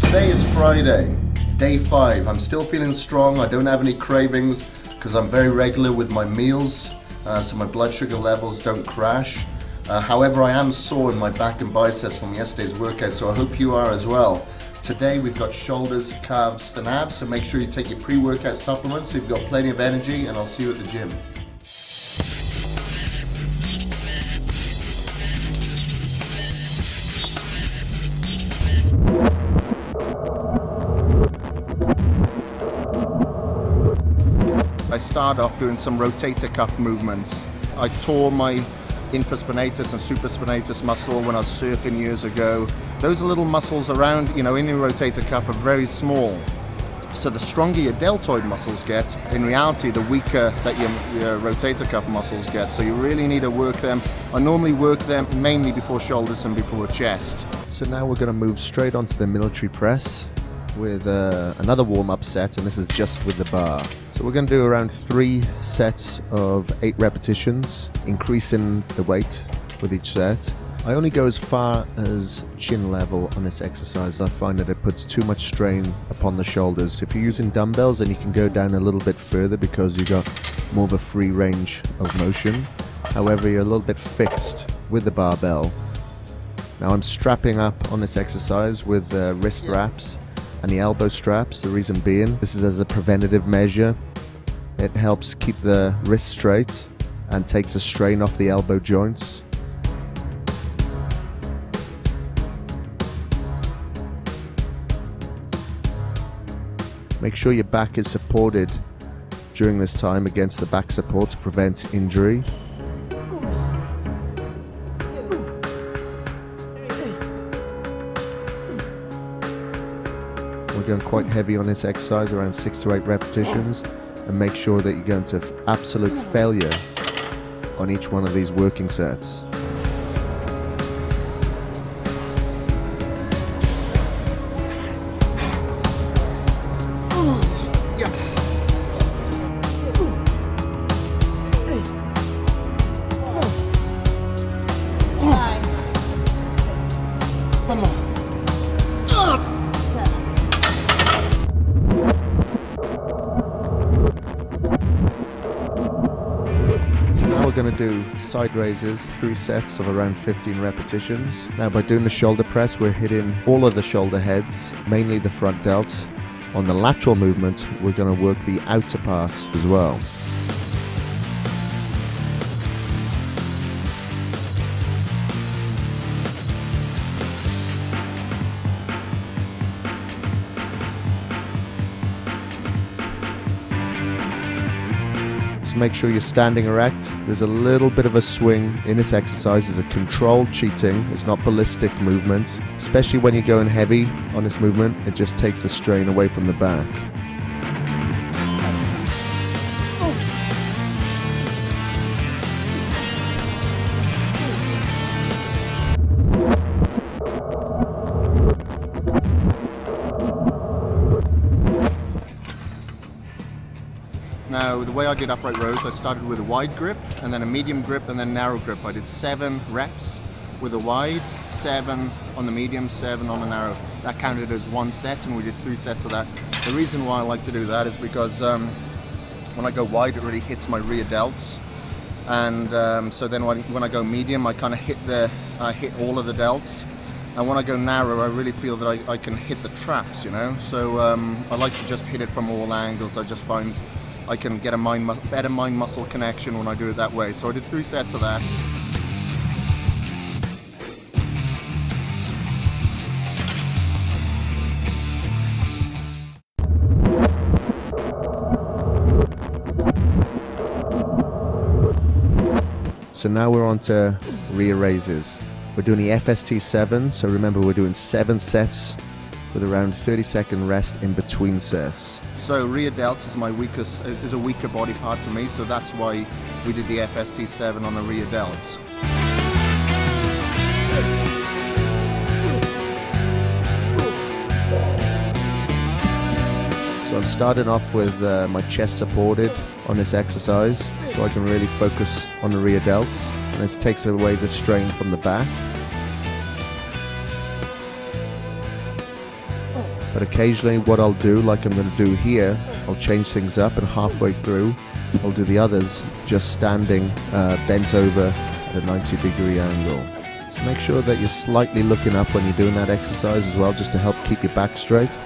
Today is Friday, day 5. I'm still feeling strong. I don't have any cravings because I'm very regular with my meals, so my blood sugar levels don't crash. However, I am sore in my back and biceps from yesterday's workout, so I hope you are as well. Today we've got shoulders, calves and abs, so make sure you take your pre-workout supplements so you've got plenty of energy, and I'll see you at the gym. I start off doing some rotator cuff movements. I tore my infraspinatus and supraspinatus muscle when I was surfing years ago. Those little muscles around, in your rotator cuff are very small. So the stronger your deltoid muscles get, in reality, the weaker that your rotator cuff muscles get. So you really need to work them. I normally work them mainly before shoulders and before chest. So now we're going to move straight onto the military press with another warm-up set, and this is just with the bar. So we're going to do around 3 sets of 8 repetitions, increasing the weight with each set. I only go as far as chin level on this exercise. I find that it puts too much strain upon the shoulders. If you're using dumbbells, then you can go down a little bit further because you've got more of a free range of motion. However, you're a little bit fixed with the barbell. Now I'm strapping up on this exercise with wrist wraps and the elbow straps. The reason being, this is as a preventative measure. It helps keep the wrist straight and takes the strain off the elbow joints. Make sure your back is supported during this time against the back support to prevent injury. We're going quite heavy on this exercise, around 6 to 8 repetitions, and make sure that you're going to absolute failure on each one of these working sets. We're going to do side raises, 3 sets of around 15 repetitions. Now by doing the shoulder press, we're hitting all of the shoulder heads, mainly the front delt. On the lateral movement, we're going to work the outer part as well. So make sure you're standing erect. There's a little bit of a swing in this exercise. It's a controlled cheating. It's not ballistic movement. Especially when you're going heavy on this movement, it just takes the strain away from the back. Now, the way I did upright rows, I started with a wide grip, and then a medium grip, and then narrow grip. I did 7 reps with a wide, 7 on the medium, 7 on the narrow. That counted as 1 set, and we did 3 sets of that. The reason why I like to do that is because when I go wide, it really hits my rear delts. And so then when I go medium, I kind of hit all of the delts. And when I go narrow, I really feel that I can hit the traps, So I like to just hit it from all angles. I just find I can get a better mind-muscle connection when I do it that way. So I did 3 sets of that. So now we're on to rear raises. We're doing the FST7, so remember we're doing 7 sets with around 30-second rest in between sets. So rear delts is my is a weaker body part for me, so that's why we did the FST7 on the rear delts. So I'm starting off with my chest supported on this exercise, so I can really focus on the rear delts, and this takes away the strain from the back. But occasionally what I'll do, like I'm going to do here, I'll change things up, and halfway through I'll do the others just standing bent over at a 90-degree angle. So make sure that you're slightly looking up when you're doing that exercise as well, just to help keep your back straight.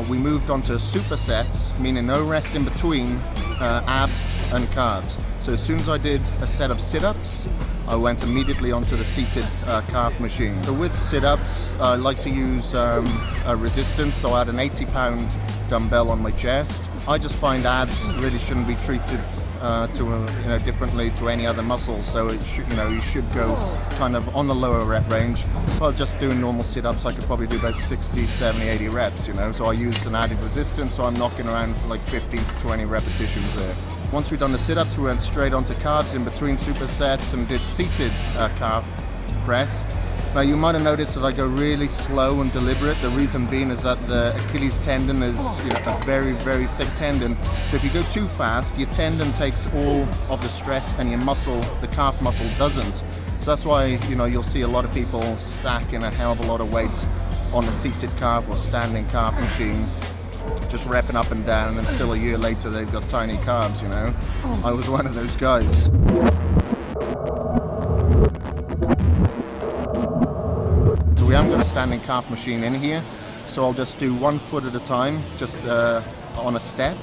We moved on to supersets, meaning no rest in between abs and calves. So as soon as I did a set of sit-ups, I went immediately onto the seated calf machine. So with sit-ups, I like to use a resistance, so I had an 80-pound dumbbell on my chest. I just find abs really shouldn't be treated differently to any other muscle, so it should, you should go kind of on the lower rep range. If I was just doing normal sit-ups, I could probably do about 60, 70, 80 reps, so I use an added resistance, so I'm knocking around like 15 to 20 repetitions there. Once we've done the sit-ups, we went straight onto calves in between supersets and did seated calf press. Now you might have noticed that I go really slow and deliberate. The reason being is that the Achilles tendon is a very, very thick tendon. So if you go too fast, your tendon takes all of the stress and your muscle, the calf muscle, doesn't. So that's why you'll see a lot of people stacking a hell of a lot of weight on a seated calf or standing calf machine, just repping up and down, and then still a year later they've got tiny calves. I was one of those guys. So we haven't got a standing calf machine in here, so I'll just do 1 foot at a time, just on a step.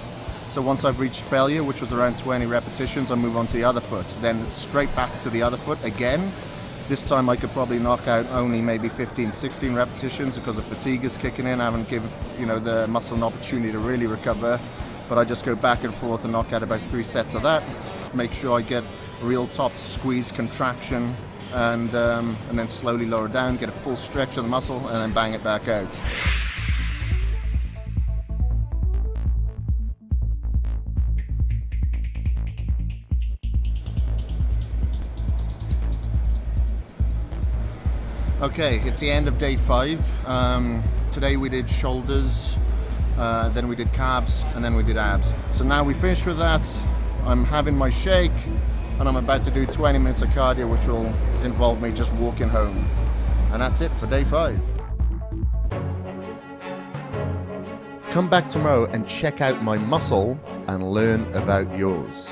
So once I've reached failure, which was around 20 repetitions, I move on to the other foot, then straight back to the other foot again. This time I could probably knock out only maybe 15, 16 repetitions because the fatigue is kicking in. I haven't given the muscle an opportunity to really recover, but I just go back and forth and knock out about 3 sets of that. Make sure I get real top squeeze contraction, and then slowly lower down, get a full stretch of the muscle, and then bang it back out. Okay, it's the end of day 5. Today we did shoulders, then we did calves, and then we did abs. So now we finished with that. I'm having my shake, and I'm about to do 20 minutes of cardio, which will involve me just walking home. And that's it for day 5. Come back tomorrow and check out my muscle and learn about yours.